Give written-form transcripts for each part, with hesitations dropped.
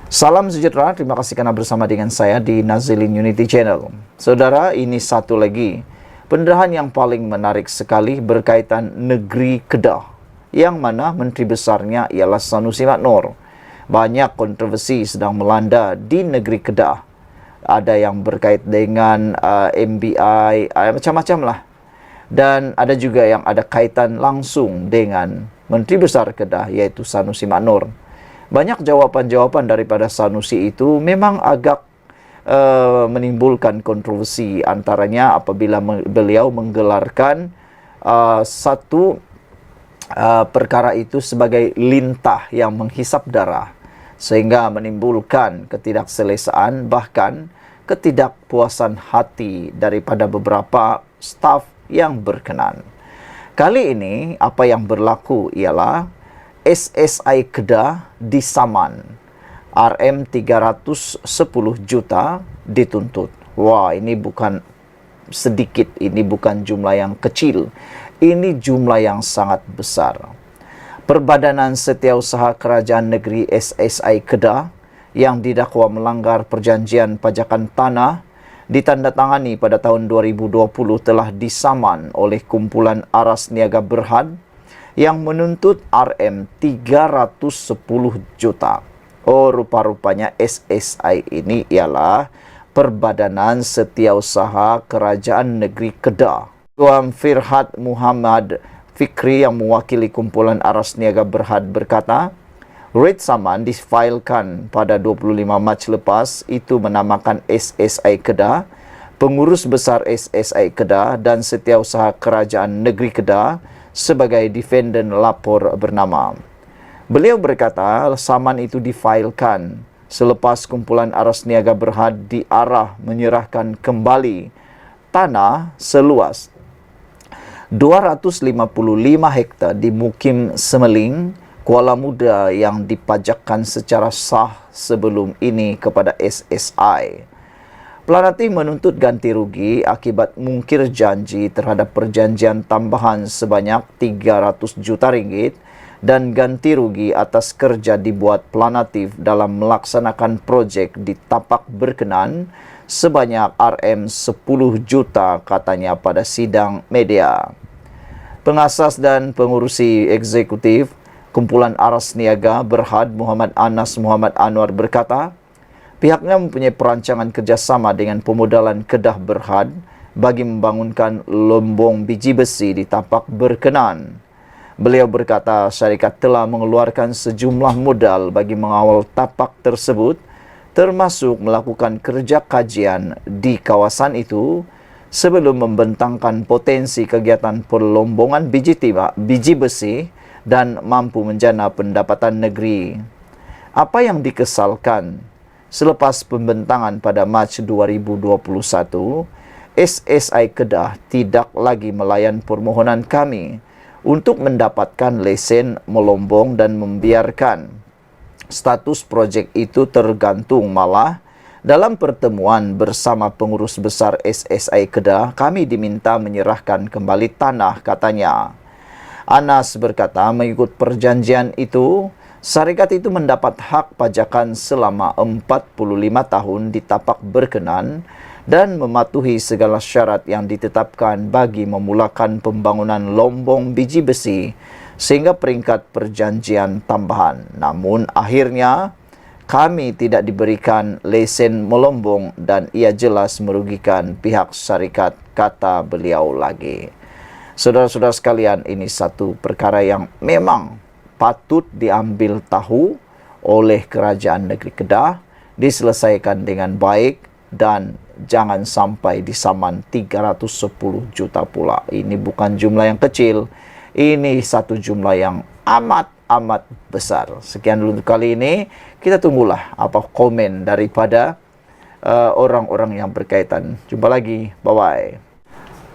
Salam sejahtera, terima kasih karena bersama dengan saya di Nazilin Unity Channel. Saudara, ini satu lagi penderahan yang paling menarik sekali berkaitan negeri Kedah, yang mana menteri besarnya ialah Sanusi Maknor. Banyak kontroversi sedang melanda di negeri Kedah. Ada yang berkait dengan MBI, macam-macam lah. Dan ada juga yang ada kaitan langsung dengan Menteri Besar Kedah, iaitu Sanusi Maknor. Banyak jawapan-jawapan daripada Sanusi itu memang agak menimbulkan kontroversi, antaranya apabila beliau menggelarkan satu perkara itu sebagai lintah yang menghisap darah, sehingga menimbulkan ketidakselesaan bahkan ketidakpuasan hati daripada beberapa staf yang berkenan. Kali ini apa yang berlaku ialah SSI Kedah disaman, RM 310 juta dituntut. Wah, ini bukan sedikit, ini bukan jumlah yang kecil, ini jumlah yang sangat besar. Perbadanan Setiausaha Kerajaan Negeri SSI Kedah yang didakwa melanggar perjanjian pajakan tanah ditandatangani pada tahun 2020 telah disaman oleh kumpulan aras niaga Berhad yang menuntut RM 310 juta. Oh, rupa-rupanya SSI ini ialah Perbadanan Setiausaha Kerajaan Negeri Kedah. Tuan Firhat Muhammad Fikri yang mewakili kumpulan aras niaga Berhad berkata, writ saman difailkan pada 25 Mac lepas, itu menamakan SSI Kedah, Pengurus Besar SSI Kedah dan Setiausaha Kerajaan Negeri Kedah sebagai defendant lapor bernama. Beliau berkata, saman itu difailkan selepas kumpulan aras niaga Berhad diarah menyerahkan kembali tanah seluas 255 hektar di Mukim Semeling, Kuala Muda yang dipajakkan secara sah sebelum ini kepada SSI. Pelanati menuntut ganti rugi akibat mungkir janji terhadap perjanjian tambahan sebanyak 300 juta ringgit dan ganti rugi atas kerja dibuat Pelanatif dalam melaksanakan projek di tapak berkenan sebanyak RM 10 juta katanya pada sidang media. Pengasas dan pengurusi eksekutif Kumpulan Aras Niaga Berhad Muhammad Anas Muhammad Anwar berkata, pihaknya mempunyai perancangan kerjasama dengan pemodalan Kedah Berhad bagi membangunkan lombong biji besi di tapak berkenan. Beliau berkata syarikat telah mengeluarkan sejumlah modal bagi mengawal tapak tersebut, termasuk melakukan kerja kajian di kawasan itu sebelum membentangkan potensi kegiatan perlombongan biji besi dan mampu menjana pendapatan negeri. Apa yang dikesalkan, selepas pembentangan pada Mac 2021, SSI Kedah tidak lagi melayan permohonan kami untuk mendapatkan lesen melombong dan membiarkan status projek itu tergantung. Malah, dalam pertemuan bersama pengurus besar SSI Kedah, kami diminta menyerahkan kembali tanah, katanya. Anas berkata, mengikut perjanjian itu, syarikat itu mendapat hak pajakan selama 45 tahun di tapak berkenan dan mematuhi segala syarat yang ditetapkan bagi memulakan pembangunan lombong biji besi sehingga peringkat perjanjian tambahan. Namun akhirnya kami tidak diberikan lesen melombong dan ia jelas merugikan pihak syarikat, kata beliau lagi. Saudara-saudara sekalian, ini satu perkara yang memang patut diambil tahu oleh Kerajaan Negeri Kedah, diselesaikan dengan baik dan jangan sampai disaman 310 juta pula. Ini bukan jumlah yang kecil, ini satu jumlah yang amat besar. Sekian dulu untuk kali ini, kita tunggulah apa komen daripada orang-orang yang berkaitan. Jumpa lagi, bye-bye.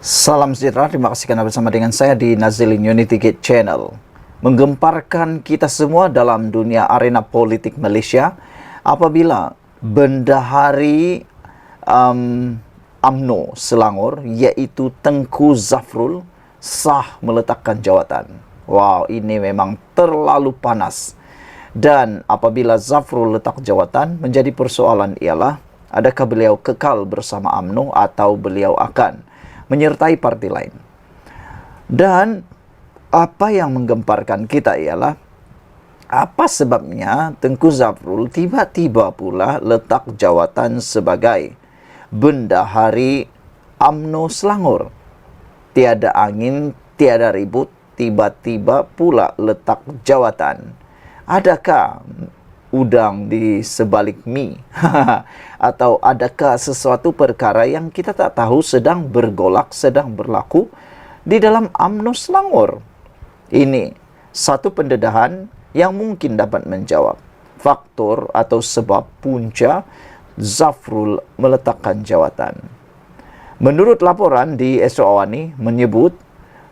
Salam sejahtera, terima kasih karena bersama dengan saya di Nazilin Unity Channel. Menggemparkan kita semua dalam dunia arena politik Malaysia apabila Bendahari UMNO Selangor, iaitu Tengku Zafrul, sah meletakkan jawatan. Wow, ini memang terlalu panas. Dan apabila Zafrul letak jawatan, menjadi persoalan ialah adakah beliau kekal bersama UMNO atau beliau akan menyertai parti lain. Dan apa yang menggemparkan kita ialah apa sebabnya Tengku Zafrul tiba-tiba pula letak jawatan sebagai Bendahari UMNO Selangor. Tiada angin, tiada ribut, tiba-tiba pula letak jawatan. Adakah udang di sebalik mie? Atau adakah sesuatu perkara yang kita tak tahu sedang bergolak, sedang berlaku di dalam UMNO Selangor? Ini satu pendedahan yang mungkin dapat menjawab faktor atau sebab punca Zafrul meletakkan jawatan. Menurut laporan di Esok Awani menyebut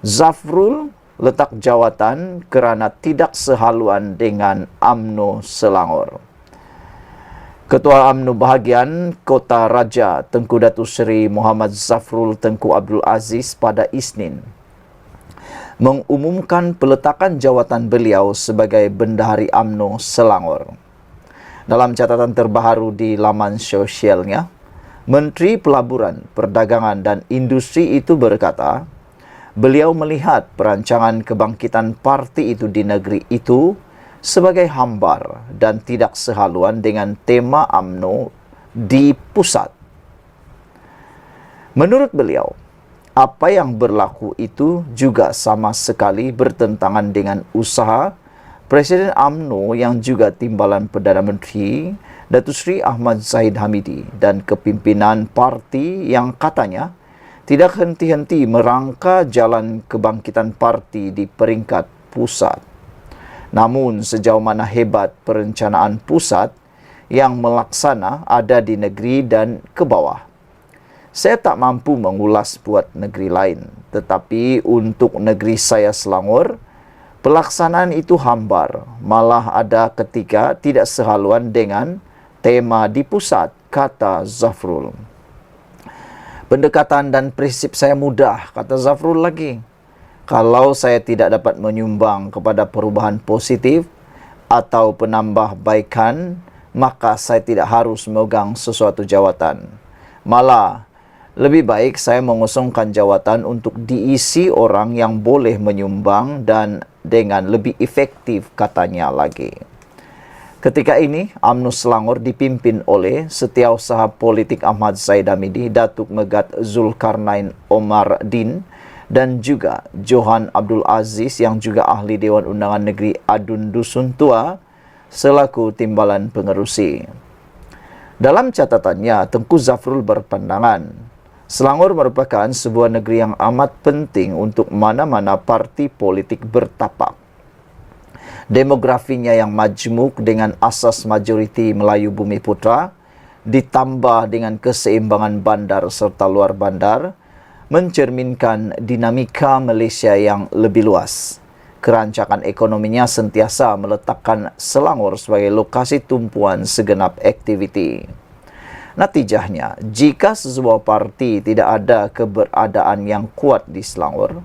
Zafrul letak jawatan kerana tidak sehaluan dengan UMNO Selangor. Ketua UMNO Bahagian Kota Raja Tengku Datuk Seri Muhammad Zafrul Tengku Abdul Aziz pada Isnin mengumumkan peletakan jawatan beliau sebagai Bendahari UMNO Selangor. Dalam catatan terbaru di laman sosialnya, Menteri Pelaburan, Perdagangan dan Industri itu berkata, beliau melihat perancangan kebangkitan parti itu di negeri itu sebagai hambar dan tidak sehaluan dengan tema UMNO di pusat. Menurut beliau, apa yang berlaku itu juga sama sekali bertentangan dengan usaha Presiden UMNO yang juga Timbalan Perdana Menteri Datuk Seri Ahmad Zahid Hamidi dan kepimpinan parti yang katanya tidak henti-henti merangka jalan kebangkitan parti di peringkat pusat. Namun sejauh mana hebat perencanaan pusat yang melaksana ada di negeri dan ke bawah. Saya tak mampu mengulas buat negeri lain, tetapi untuk negeri saya Selangor, pelaksanaan itu hambar, malah ada ketika tidak sehaluan dengan tema di pusat, kata Zafrul. Pendekatan dan prinsip saya mudah, kata Zafrul lagi. Kalau saya tidak dapat menyumbang kepada perubahan positif atau penambah baikan, maka saya tidak harus memegang sesuatu jawatan. Malah, lebih baik saya mengusungkan jawatan untuk diisi orang yang boleh menyumbang dan dengan lebih efektif, katanya lagi. Ketika ini, UMNO Selangor dipimpin oleh Setiausaha Politik Ahmad Zahid Hamidi, Datuk Megat Zulkarnain Omar Din dan juga Johan Abdul Aziz yang juga Ahli Dewan Undangan Negeri Adun Dusun Tua selaku Timbalan Pengerusi. Dalam catatannya, Tengku Zafrul berpandangan Selangor merupakan sebuah negeri yang amat penting untuk mana-mana parti politik bertapak. Demografinya yang majmuk dengan asas majoriti Melayu Bumi Putra, ditambah dengan keseimbangan bandar serta luar bandar, mencerminkan dinamika Malaysia yang lebih luas. Kerancakan ekonominya sentiasa meletakkan Selangor sebagai lokasi tumpuan segenap aktiviti. Natijahnya, jika sebuah parti tidak ada keberadaan yang kuat di Selangor,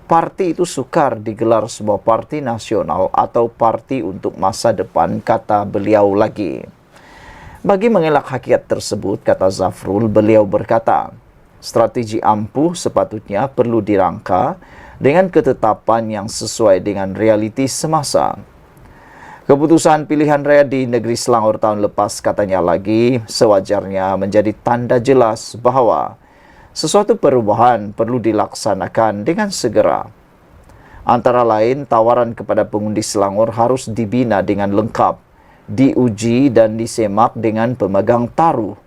parti itu sukar digelar sebuah parti nasional atau parti untuk masa depan, kata beliau lagi. Bagi mengelak hakikat tersebut, kata Zafrul, beliau berkata, strategi ampuh sepatutnya perlu dirangka dengan ketetapan yang sesuai dengan realiti semasa. Keputusan pilihan raya di negeri Selangor tahun lepas, katanya lagi, sewajarnya menjadi tanda jelas bahawa sesuatu perubahan perlu dilaksanakan dengan segera. Antara lain, tawaran kepada pengundi Selangor harus dibina dengan lengkap, diuji dan disemak dengan pemegang taruh.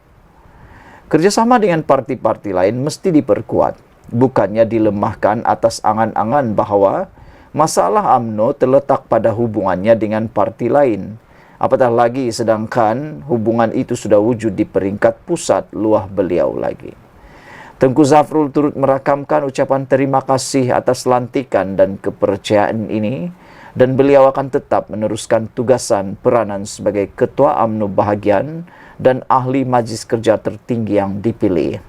Kerjasama dengan parti-parti lain mesti diperkuat, bukannya dilemahkan atas angan-angan bahawa masalah UMNO terletak pada hubungannya dengan parti lain. Apatah lagi sedangkan hubungan itu sudah wujud di peringkat pusat, luah beliau lagi. Tengku Zafrul turut merakamkan ucapan terima kasih atas lantikan dan kepercayaan ini dan beliau akan tetap meneruskan tugasan peranan sebagai Ketua UMNO Bahagian dan Ahli Majlis Kerja Tertinggi yang dipilih.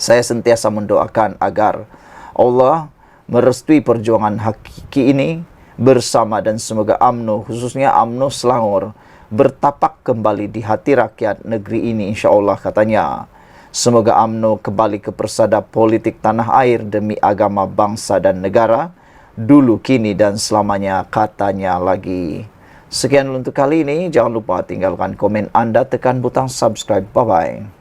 Saya sentiasa mendoakan agar Allah merestui perjuangan hakiki ini bersama, dan semoga UMNO, khususnya UMNO Selangor, bertapak kembali di hati rakyat negeri ini, insya Allah, katanya. Semoga UMNO kembali ke persada politik tanah air demi agama, bangsa, dan negara, dulu, kini, dan selamanya, katanya lagi. Sekian untuk kali ini. Jangan lupa tinggalkan komen Anda, tekan butang subscribe. Bye-bye.